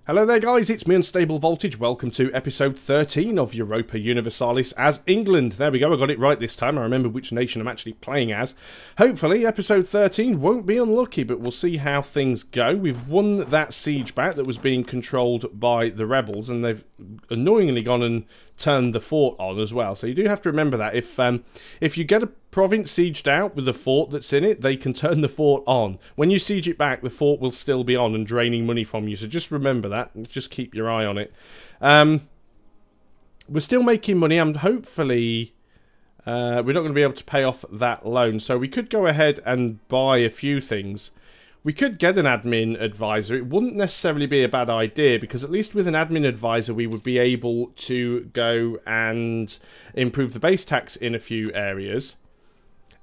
Hello there guys, it's me Unstable Voltage. Welcome to episode 13 of Europa Universalis as England. There we go, I got it right this time. I remember which nation I'm actually playing as. Hopefully episode 13 won't be unlucky, but we'll see how things go. We've won that siege back that was being controlled by the rebels, and they've annoyingly gone and turned the fort on as well. So you do have to remember that if you get a province sieged out with a fort that's in it, they can turn the fort on. When you siege it back, the fort will still be on and draining money from you. So just remember that and just keep your eye on it. We're still making money. And hopefully we're not going to be able to pay off that loan. So we could go ahead and buy a few things. We could get an admin advisor. It wouldn't necessarily be a bad idea, because at least with an admin advisor we would be able to go and improve the base tax in a few areas.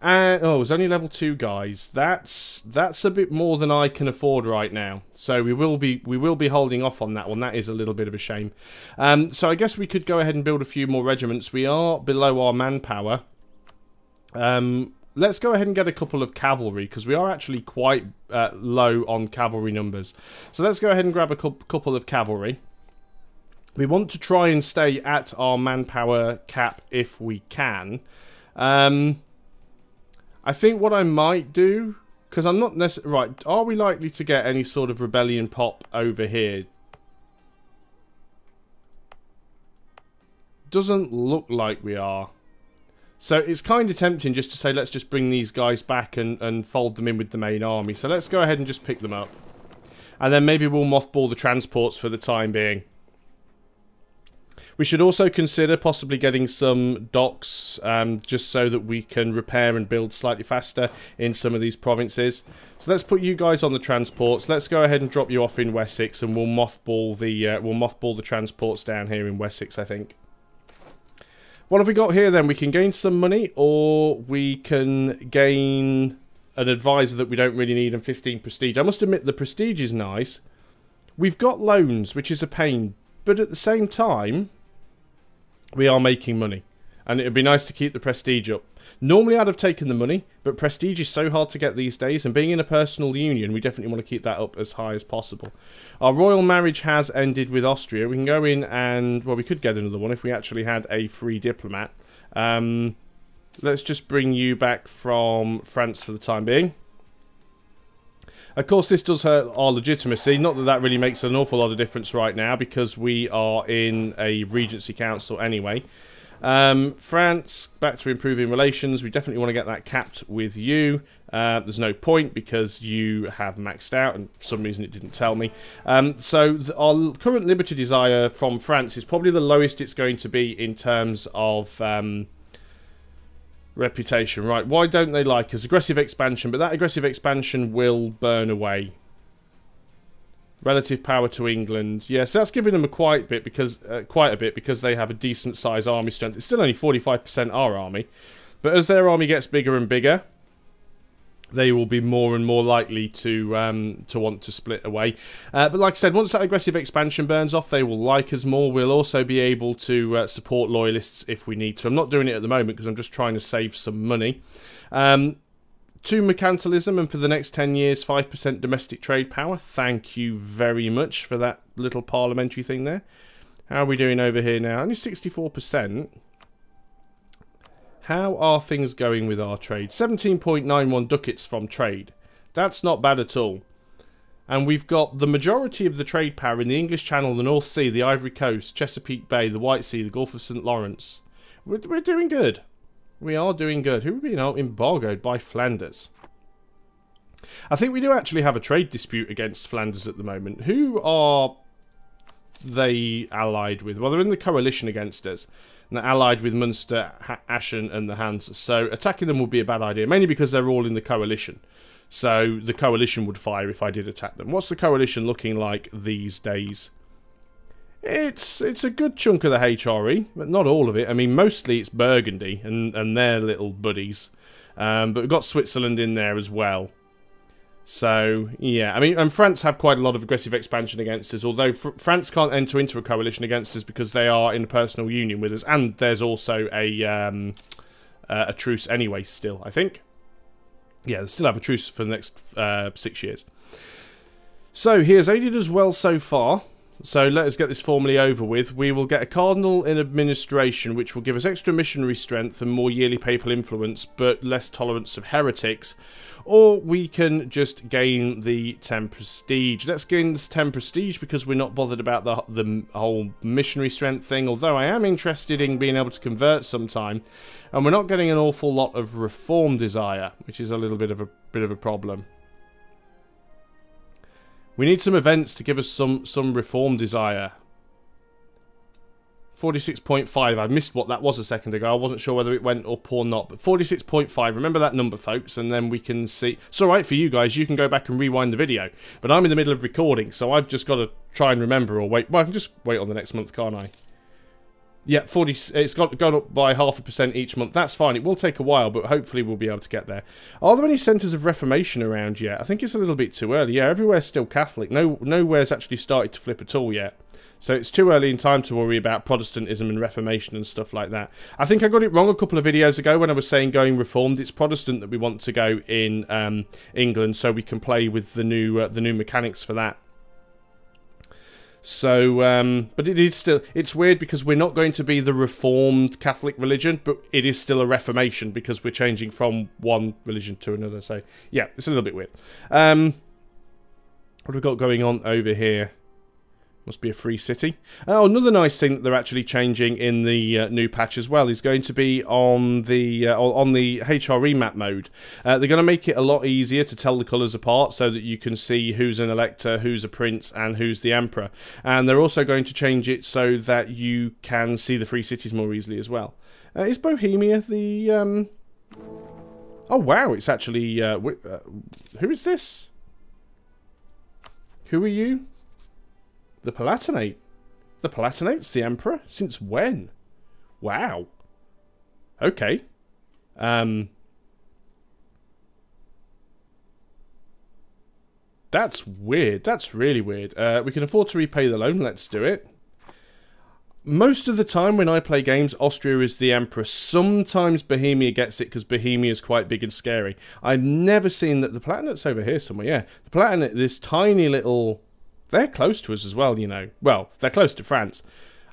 And oh, it's only level 2 guys. That's a bit more than I can afford right now. So we will be holding off on that one. That is a little bit of a shame. So I guess we could go ahead and build a few more regiments. We are below our manpower. Let's go ahead and get a couple of cavalry, because we are actually quite low on cavalry numbers. So let's go ahead and grab a couple of cavalry. We want to try and stay at our manpower cap if we can. I think what I might do, because I'm not necessarily... Right, are we likely to get any sort of rebellion pop over here? Doesn't look like we are. So it's kind of tempting just to say, let's just bring these guys back and fold them in with the main army. So let's go ahead and just pick them up. And then maybe we'll mothball the transports for the time being. We should also consider possibly getting some docks, just so that we can repair and build slightly faster in some of these provinces. So let's put you guys on the transports. Let's go ahead and drop you off in Wessex, and we'll mothball the transports down here in Wessex, I think. What have we got here then? We can gain some money, or we can gain an advisor that we don't really need, and 15 prestige. I must admit the prestige is nice. We've got loans, which is a pain, but at the same time we are making money, and it would be nice to keep the prestige up. Normally I'd have taken the money, but prestige is so hard to get these days, and being in a personal union, we definitely want to keep that up as high as possible. Our royal marriage has ended with Austria. We can go in and, well, we could get another one if we actually had a free diplomat. Let's just bring you back from France for the time being. Of course, this does hurt our legitimacy. Not that that really makes an awful lot of difference right now, because we are in a regency council anyway. France, back to improving relations. We definitely want to get that capped with you. There's no point, because you have maxed out, and for some reason it didn't tell me. So our current liberty desire from France is probably the lowest it's going to be in terms of reputation. Right, why don't they like us? Aggressive expansion, but that aggressive expansion will burn away. Relative power to England. Yes, that's giving them quite a bit, because they have a decent size army strength. It's still only 45% our army, but as their army gets bigger and bigger, they will be more and more likely to want to split away. But like I said, once that aggressive expansion burns off, they will like us more. We'll also be able to support loyalists if we need to. I'm not doing it at the moment because I'm just trying to save some money. 2 mercantilism, and for the next 10 years 5% domestic trade power. Thank you very much for that little parliamentary thing there. How are we doing over here now? Only 64%. How are things going with our trade? 17.91 ducats from trade. That's not bad at all. And we've got the majority of the trade power in the English Channel, the North Sea, the Ivory Coast, Chesapeake Bay, the White Sea, the Gulf of St. Lawrence. We're doing good. We are doing good. Who are being embargoed by Flanders? I think we do actually have a trade dispute against Flanders at the moment. Who are they allied with? Well, they're in the coalition against us. And they're allied with Munster, Aschen and the Hanse. So attacking them would be a bad idea, mainly because they're all in the coalition. So the coalition would fire if I did attack them. What's the coalition looking like these days? It's a good chunk of the HRE, but not all of it. I mean, mostly it's Burgundy and their little buddies. But we've got Switzerland in there as well. So, yeah. I mean, and France have quite a lot of aggressive expansion against us, although France can't enter into a coalition against us because they are in a personal union with us. And there's also a truce anyway still, I think. Yeah, they still have a truce for the next 6 years. So, he has aided us well so far. So let us get this formally over with. We will get a cardinal in administration, which will give us extra missionary strength and more yearly papal influence, but less tolerance of heretics. Or we can just gain the 10 prestige. Let's gain this 10 prestige because we're not bothered about the whole missionary strength thing, although I am interested in being able to convert sometime. And we're not getting an awful lot of reform desire, which is a little bit of a problem. We need some events to give us some reform desire. 46.5. I missed what that was a second ago. I wasn't sure whether it went up or not. But 46.5. Remember that number, folks, and then we can see. It's alright for you guys. You can go back and rewind the video. But I'm in the middle of recording, so I've just got to try and remember or wait. Well, I can just wait on the next month, can't I? Yeah, 40. It's gone up by 0.5% each month. That's fine. It will take a while, but hopefully we'll be able to get there. Are there any centres of reformation around yet? I think it's a little bit too early. Yeah, everywhere's still Catholic. Nowhere's actually started to flip at all yet. So it's too early in time to worry about Protestantism and Reformation and stuff like that. I think I got it wrong a couple of videos ago when I was saying going Reformed. It's Protestant that we want to go in England, so we can play with the new mechanics for that. So, but it is still, it's weird because we're not going to be the Reformed Catholic religion, but it is still a Reformation because we're changing from one religion to another. So, yeah, it's a little bit weird. What have we got going on over here? Must be a free city. Oh, another nice thing that they're actually changing in the new patch as well is going to be on the HRE map mode. They're going to make it a lot easier to tell the colours apart so that you can see who's an elector, who's a prince, and who's the emperor. And they're also going to change it so that you can see the free cities more easily as well. Is Bohemia the... Oh, wow, it's actually... who is this? Who are you? The Palatinate. The Palatinate's the Emperor? Since when? Wow. Okay. That's weird. That's really weird. We can afford to repay the loan. Let's do it. Most of the time when I play games, Austria is the Emperor. Sometimes Bohemia gets it because Bohemia is quite big and scary. I've never seen that. The Palatinate's over here somewhere. Yeah. The Palatinate, this tiny little... They're close to us as well, you know. Well, they're close to France.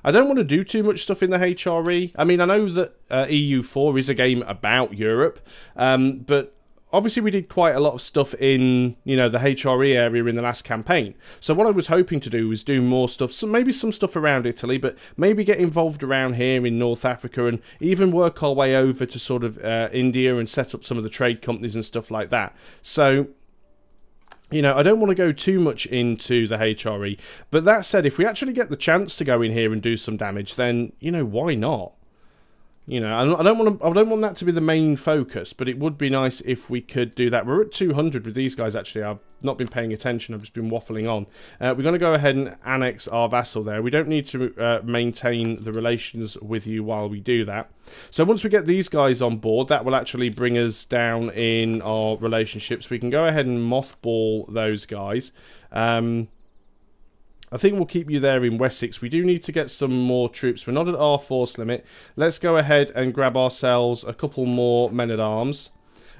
I don't want to do too much stuff in the HRE. I mean, I know that EU4 is a game about Europe, but obviously we did quite a lot of stuff in, you know, the HRE area in the last campaign. So what I was hoping to do was do more stuff, maybe some stuff around Italy, but maybe get involved around here in North Africa and even work our way over to sort of India and set up some of the trade companies and stuff like that. So... you know, I don't want to go too much into the HRE, but that said, if we actually get the chance to go in here and do some damage, then, you know, why not? You know, I don't want that to be the main focus, but it would be nice if we could do that. We're at 200 with these guys, actually. I've not been paying attention. I've just been waffling on. We're going to go ahead and annex our vassal there. We don't need to maintain the relations with you while we do that. So once we get these guys on board, that will actually bring us down in our relationships. We can go ahead and mothball those guys. I think we'll keep you there in Wessex. We do need to get some more troops. We're not at our force limit. Let's go ahead and grab ourselves a couple more men-at-arms.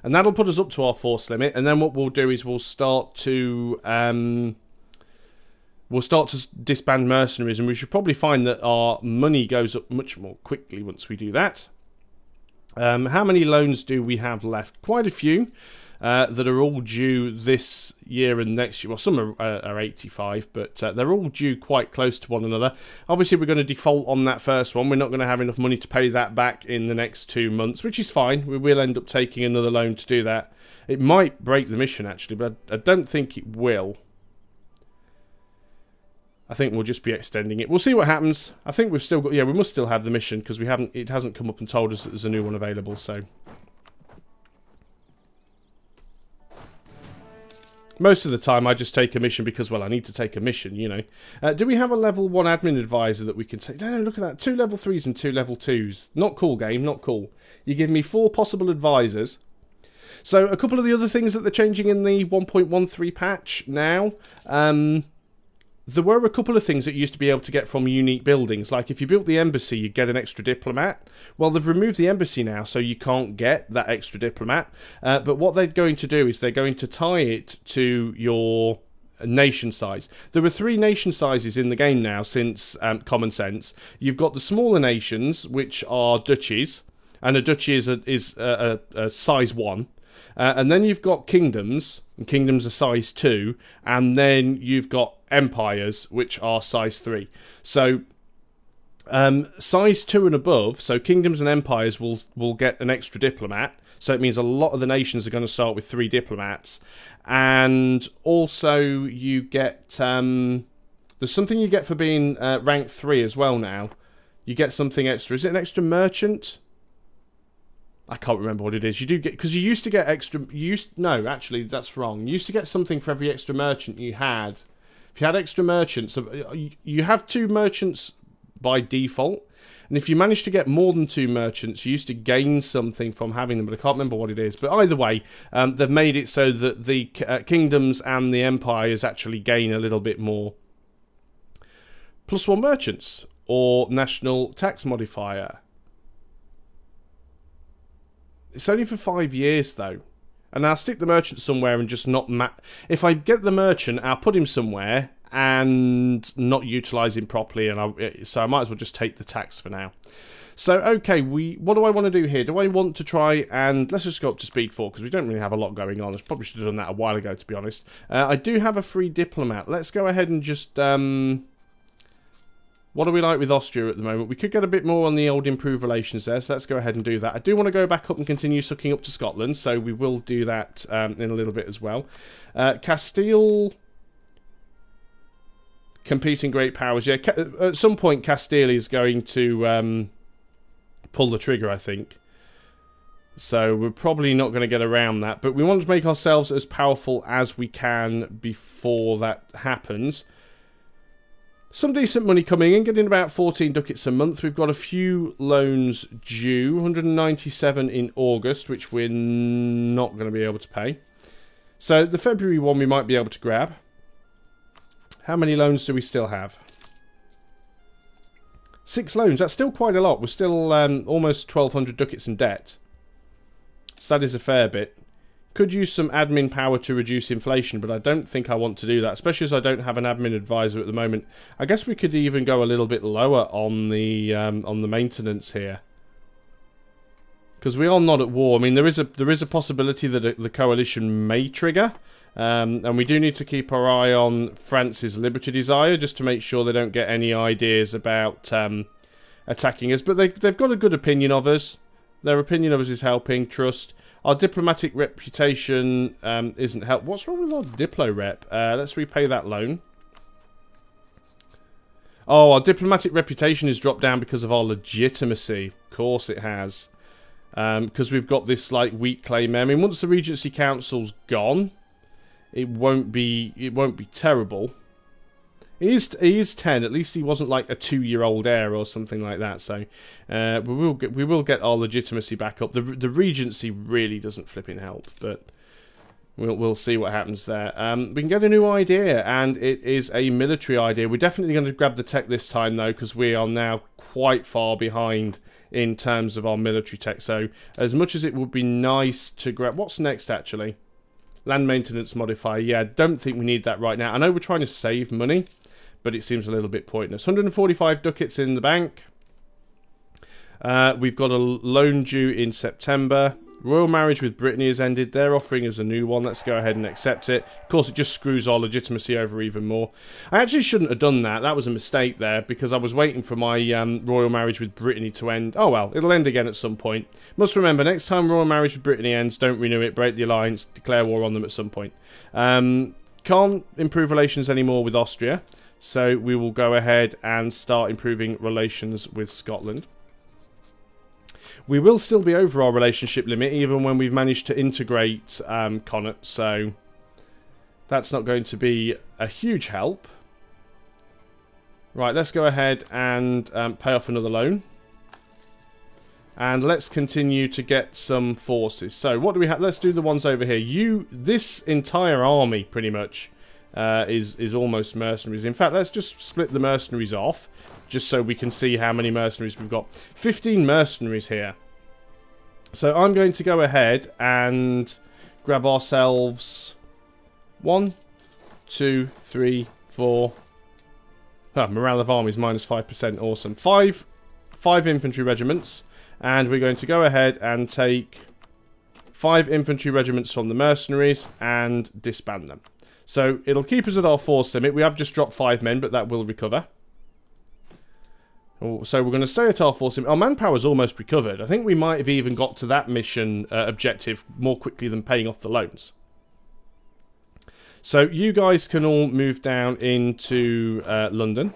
And that'll put us up to our force limit. And then what we'll do is we'll start to disband mercenaries. And we should probably find that our money goes up much more quickly once we do that. How many loans do we have left? Quite a few. That are all due this year and next year. Well, some are 85, but they're all due quite close to one another. Obviously, we're going to default on that first one. We're not going to have enough money to pay that back in the next 2 months, which is fine. We will end up taking another loan to do that. It might break the mission, actually, but I don't think it will. I think we'll just be extending it. We'll see what happens. I think we've still got... yeah, we must still have the mission because we haven't. It hasn't come up and told us that there's a new one available, so... most of the time, I just take a mission because, well, I need to take a mission, you know. Do we have a level 1 admin advisor that we can take? No, look at that. 2 level 3s and 2 level 2s. Not cool, game. Not cool. You give me 4 possible advisors. So, a couple of the other things that they're changing in the 1.13 patch now. There were a couple of things that you used to be able to get from unique buildings. Like, if you built the embassy, you'd get an extra diplomat. Well, they've removed the embassy now, so you can't get that extra diplomat. But what they're going to do is they're going to tie it to your nation size. There are 3 nation sizes in the game now since Common Sense. You've got the smaller nations, which are duchies, and a duchy is a size 1. And then you've got kingdoms, and kingdoms are size 2, and then you've got empires, which are size 3. So size 2 and above, so kingdoms and empires will get an extra diplomat. So it means a lot of the nations are going to start with 3 diplomats. And also you get... there's something you get for being rank 3 as well now. You get something extra. Is it an extra merchant? I can't remember what it is. You do get... Because you used to get extra... no, actually, that's wrong. You used to get something for every extra merchant you had. If you had extra merchants... You have 2 merchants by default. And if you manage to get more than 2 merchants, you used to gain something from having them, but I can't remember what it is. But either way, they've made it so that the kingdoms and the empires actually gain a little bit more. +1 merchants, or national tax modifier. It's only for 5 years, though. And I'll stick the merchant somewhere and just not... If I get the merchant, I'll put him somewhere... and not utilise him properly, and so I might as well just take the tax for now. So, okay, what do I want to do here? Do I want to try and... Let's just go up to speed 4, because we don't really have a lot going on. I probably should have done that a while ago, to be honest. I do have a free diplomat. Let's go ahead and just... what are we like with Austria at the moment? We could get a bit more on the old improved relations there, so let's go ahead and do that. I do want to go back up and continue sucking up to Scotland, so we will do that in a little bit as well. Castile... Competing great powers. Yeah, at some point Castile is going to pull the trigger, I think. So we're probably not going to get around that. But we want to make ourselves as powerful as we can before that happens. Some decent money coming in, getting about 14 ducats a month. We've got a few loans due. 197 in August, which we're not going to be able to pay. So the February one we might be able to grab. How many loans do we still have? 6 loans. That's still quite a lot. We're still almost 1,200 ducats in debt. So that is a fair bit. Could use some admin power to reduce inflation, but I don't think I want to do that, especially as I don't have an admin advisor at the moment. I guess we could even go a little bit lower on the maintenance here. Because we are not at war. I mean, there is a possibility that the coalition may trigger. And we do need to keep our eye on France's Liberty Desire, just to make sure they don't get any ideas about attacking us. But they've got a good opinion of us. Their opinion of us is helping. Trust. Our diplomatic reputation isn't help. What's wrong with our Diplo rep? Let's repay that loan. Oh, our diplomatic reputation has dropped down because of our legitimacy. Of course it has. Because we've got this like weak claim there. I mean, once the Regency Council's gone... It won't be terrible. He is 10. At least he wasn't like a 2-year-old heir or something like that. So we will get our legitimacy back up. The Regency really doesn't flipping help, but we'll see what happens there. We can get a new idea, and it is a military idea. We're definitely going to grab the tech this time though, because we are now quite far behind in terms of our military tech. So as much as it would be nice to grab, what's next actually? Land maintenance modifier. Yeah, I don't think we need that right now. I know we're trying to save money, but it seems a little bit pointless. 145 ducats in the bank. We've got a loan due in September. Royal marriage with Brittany has ended. They're offering us a new one. Let's go ahead and accept it. Of course, it just screws our legitimacy over even more. I actually shouldn't have done that. That was a mistake there, because I was waiting for my royal marriage with Brittany to end. Oh well, it'll end again at some point. Must remember, next time royal marriage with Brittany ends, don't renew it, break the alliance, declare war on them at some point. Can't improve relations anymore with Austria, so we will go ahead and start improving relations with Scotland. We will still be over our relationship limit, even when we've managed to integrate Connaught, so that's not going to be a huge help. Right, let's go ahead and pay off another loan. And let's continue to get some forces. So, what do we have? Let's do the ones over here. This entire army, pretty much, is almost mercenaries. In fact, let's just split the mercenaries off, just so we can see how many mercenaries we've got. 15 mercenaries here. So I'm going to go ahead and grab ourselves 1, 2, 3, 4. Morale of armies minus 5%. Awesome. Five infantry regiments. And we're going to go ahead and take 5 infantry regiments from the mercenaries and disband them. So it'll keep us at our force limit. We have just dropped 5 men, but that will recover. So we're going to stay at our force limit. Our manpower's almost recovered. I think we might have even got to that mission objective more quickly than paying off the loans. So you guys can all move down into London.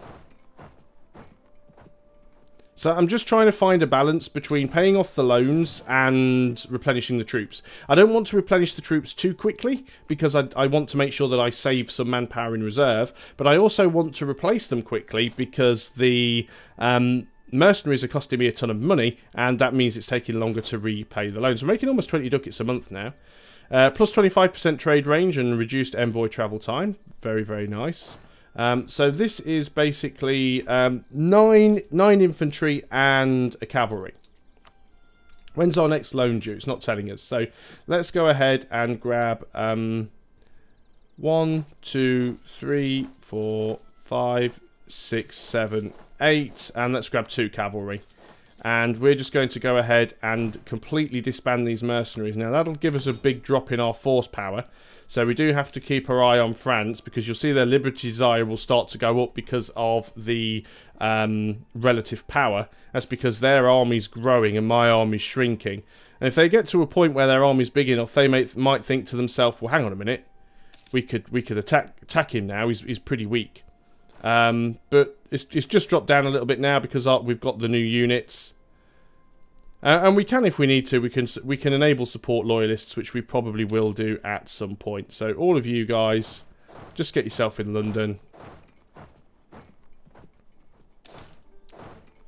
So I'm just trying to find a balance between paying off the loans and replenishing the troops. I don't want to replenish the troops too quickly because I want to make sure that I save some manpower in reserve. But I also want to replace them quickly because the mercenaries are costing me a ton of money. And that means it's taking longer to repay the loans. We're making almost 20 ducats a month now. Plus 25% trade range and reduced envoy travel time. Very, very nice. So this is basically 9 infantry and a cavalry. When's our next loan due? It's not telling us. So let's go ahead and grab 1, 2, 3, 4, 5, 6, 7, 8. And let's grab 2 cavalry. And we're just going to go ahead and completely disband these mercenaries. Now that'll give us a big drop in our force power. So we do have to keep our eye on France because you'll see their liberty desire will start to go up because of the relative power. That's because their army's growing and my army's shrinking. And if they get to a point where their army's big enough, they might think to themselves, well, hang on a minute, we could attack him now. He's pretty weak. But it's just dropped down a little bit now because we've got the new units. And we can, if we need to, we can enable support loyalists, which we probably will do at some point. So all of you guys, just get yourself in London.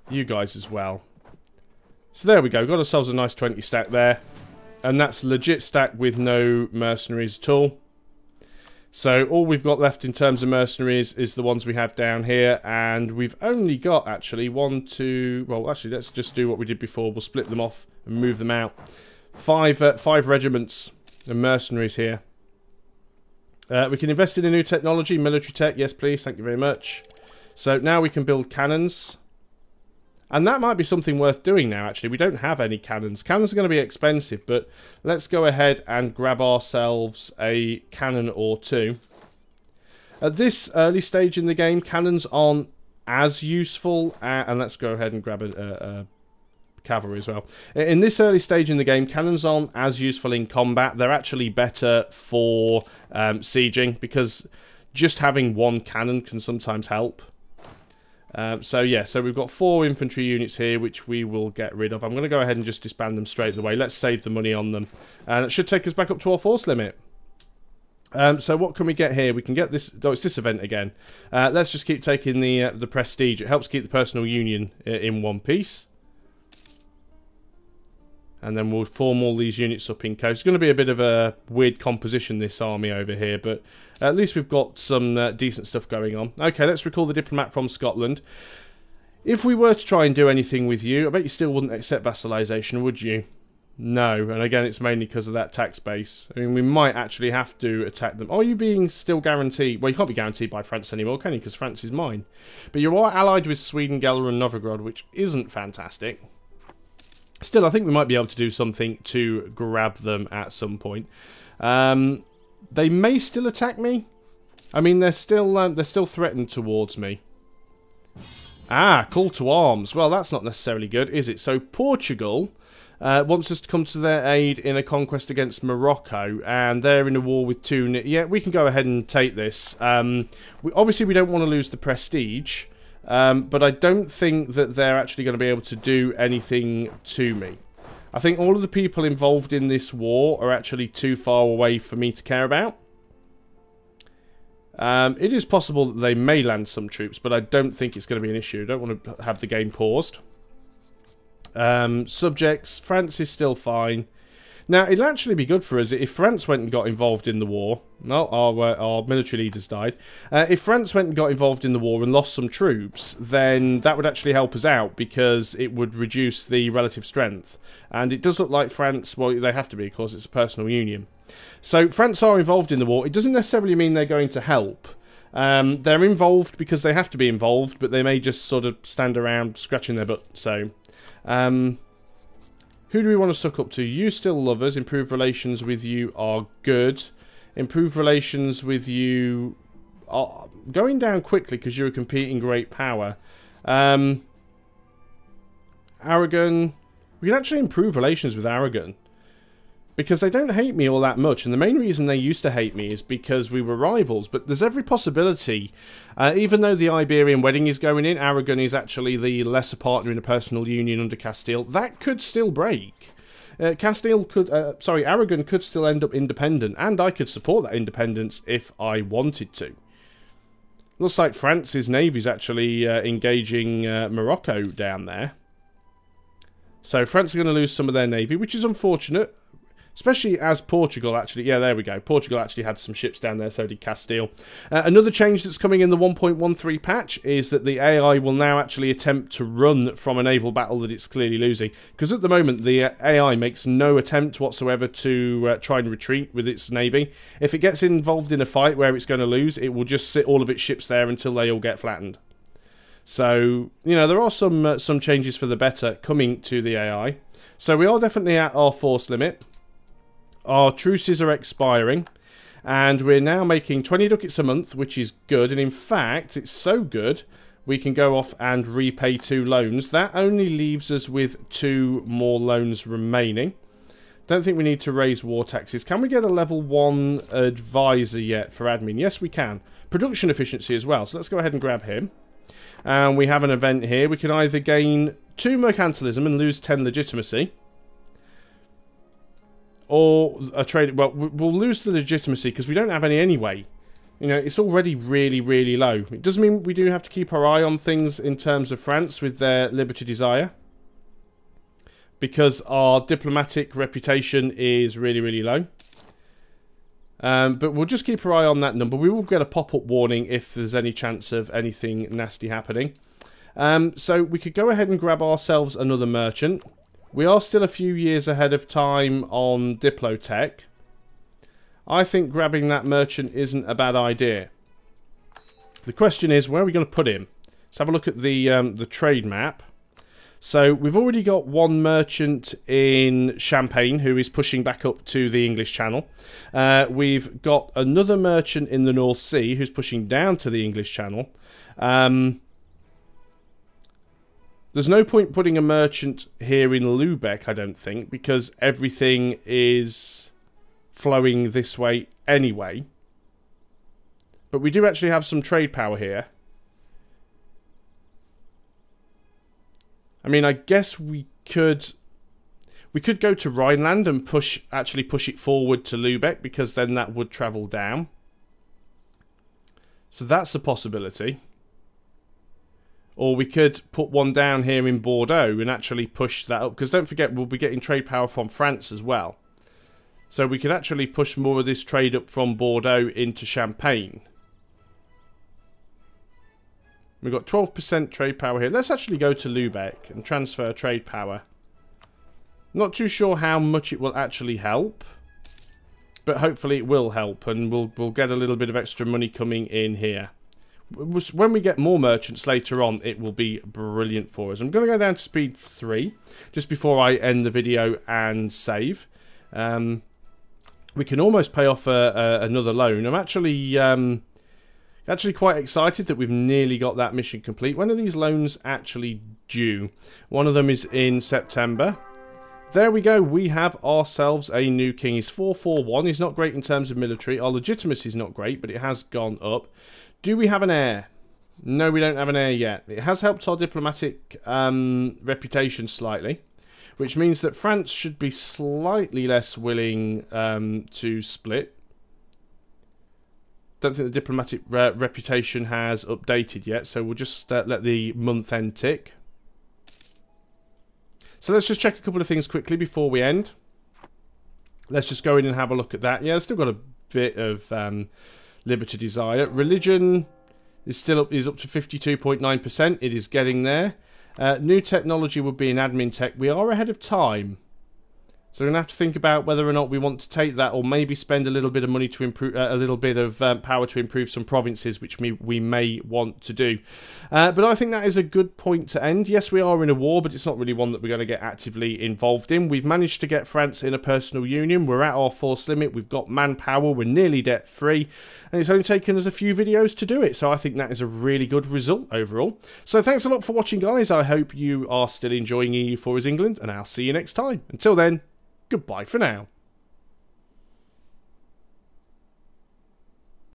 You guys as well. So there we go, got ourselves a nice 20 stack there. And that's legit stack with no mercenaries at all. So all we've got left in terms of mercenaries is the ones we have down here, and we've only got actually 1, 2. Well, actually, let's just do what we did before. We'll split them off and move them out. 5 regiments of mercenaries here. We can invest in a new technology, military tech. Yes, please. Thank you very much. So now we can build cannons. And that might be something worth doing now, actually. We don't have any cannons. Cannons are going to be expensive, but let's go ahead and grab ourselves a cannon or 2. At this early stage in the game, cannons aren't as useful. And let's go ahead and grab a cavalry as well. In this early stage in the game, cannons aren't as useful in combat. They're actually better for sieging, because just having 1 cannon can sometimes help. So we've got 4 infantry units here, which we will get rid of. I'm going to go ahead and just disband them straight away. Let's save the money on them. And it should take us back up to our force limit. So what can we get here? We can get this. Oh, it's this event again. Let's just keep taking the prestige. It helps keep the personal union in one piece. And then we'll form all these units up in coast. It's going to be a bit of a weird composition, this army over here, but at least we've got some decent stuff going on. Okay, let's recall the diplomat from Scotland. If we were to try and do anything with you, I bet you still wouldn't accept vassalization, would you? No, and again, it's mainly because of that tax base. I mean, we might actually have to attack them. Are you being still guaranteed? Well, you can't be guaranteed by France anymore, can you? Because France is mine. But you are allied with Sweden, Geller, and Novgorod, which isn't fantastic. Still, I think we might be able to do something to grab them at some point. They may still attack me. I mean, they're still threatened towards me. Ah, call to arms. Well, that's not necessarily good, is it? So Portugal wants us to come to their aid in a conquest against Morocco, and they're in a war with Tunis. Yeah, we can go ahead and take this. Obviously, we don't want to lose the prestige. But I don't think that they're actually going to be able to do anything to me. I think all of the people involved in this war are actually too far away for me to care about. It is possible that they may land some troops, but I don't think it's going to be an issue. I don't want to have the game paused. Subjects, France is still fine. Now, it'll actually be good for us if France went and got involved in the war. Well, our military leaders died. If France went and got involved in the war and lost some troops, then that would actually help us out because it would reduce the relative strength. And it does look like France, well, they have to be, of course, it's a personal union. So France are involved in the war. It doesn't necessarily mean they're going to help. They're involved because they have to be involved, but they may just sort of stand around scratching their butt. So, who do we want to suck up to? You still love us. Improved relations with you are good. Improved relations with you are going down quickly because you're a competing great power. Aragon. We can actually improve relations with Aragon, because they don't hate me all that much, and the main reason they used to hate me is because we were rivals. But there's every possibility, even though the Iberian wedding is going in, Aragon is actually the lesser partner in a personal union under Castile. That could still break. Aragon could still end up independent, and I could support that independence if I wanted to. Looks like France's navy is actually engaging Morocco down there. So France are going to lose some of their navy, which is unfortunate. Especially as Portugal actually... Yeah, there we go. Portugal actually had some ships down there, so did Castile. Another change that's coming in the 1.13 patch is that the AI will now actually attempt to run from a naval battle that it's clearly losing. Because at the moment, the AI makes no attempt whatsoever to try and retreat with its navy. If it gets involved in a fight where it's going to lose, it will just sit all of its ships there until they all get flattened. So, you know, there are some changes for the better coming to the AI. So we are definitely at our force limit. Our truces are expiring, and we're now making 20 ducats a month, which is good. And in fact, it's so good, we can go off and repay 2 loans. That only leaves us with 2 more loans remaining. Don't think we need to raise war taxes. Can we get a level 1 advisor yet for admin? Yes, we can. Production efficiency as well. So let's go ahead and grab him. And we have an event here. We can either gain 2 mercantilism and lose 10 legitimacy, or a trade. Well, we'll lose the legitimacy because we don't have any anyway. You know, it's already really, really low. It does mean we do have to keep our eye on things in terms of France with their liberty desire, because our diplomatic reputation is really, really low. But we'll just keep our eye on that number. We will get a pop-up warning if there's any chance of anything nasty happening. So we could go ahead and grab ourselves another merchant. We are still a few years ahead of time on Diplotech. I think grabbing that merchant isn't a bad idea. The question is, where are we going to put him? Let's have a look at the trade map. So we've already got 1 merchant in Champagne who is pushing back up to the English Channel. We've got another merchant in the North Sea who's pushing down to the English Channel. There's no point putting a merchant here in Lubeck, I don't think, because everything is flowing this way anyway. But we do actually have some trade power here. I mean, I guess we could go to Rhineland and actually push it forward to Lubeck, because then that would travel down. So that's a possibility. Or we could put one down here in Bordeaux and actually push that up, because don't forget, we'll be getting trade power from France as well. So we could actually push more of this trade up from Bordeaux into Champagne. We've got 12% trade power here. Let's actually go to Lubeck and transfer trade power. Not too sure how much it will actually help, but hopefully it will help, and we'll get a little bit of extra money coming in here. When we get more merchants later on, it will be brilliant for us. I'm going to go down to speed 3 just before I end the video and save. We can almost pay off another loan. I'm actually quite excited that we've nearly got that mission complete. When are these loans actually due? One of them is in September. There we go. We have ourselves a new king. He's 441. He's not great in terms of military. Our legitimacy is not great, but it has gone up. Do we have an heir? No, we don't have an heir yet. It has helped our diplomatic reputation slightly, which means that France should be slightly less willing to split. Don't think the diplomatic reputation has updated yet, so we'll just let the month end tick. So let's just check a couple of things quickly before we end. Let's just go in and have a look at that. Yeah, it's still got a bit of liberty desire. Religion is up to 52.9%. It is getting there. New technology would be in admin tech. We are ahead of time. So we're going to have to think about whether or not we want to take that, or maybe spend a little bit of money to improve, a little bit of power to improve some provinces, which we may want to do. But I think that is a good point to end. Yes, we are in a war, but it's not really one that we're going to get actively involved in. We've managed to get France in a personal union. We're at our force limit. We've got manpower. We're nearly debt free. And it's only taken us a few videos to do it. So I think that is a really good result overall. So thanks a lot for watching, guys. I hope you are still enjoying EU4 as England, and I'll see you next time. Until then, goodbye for now.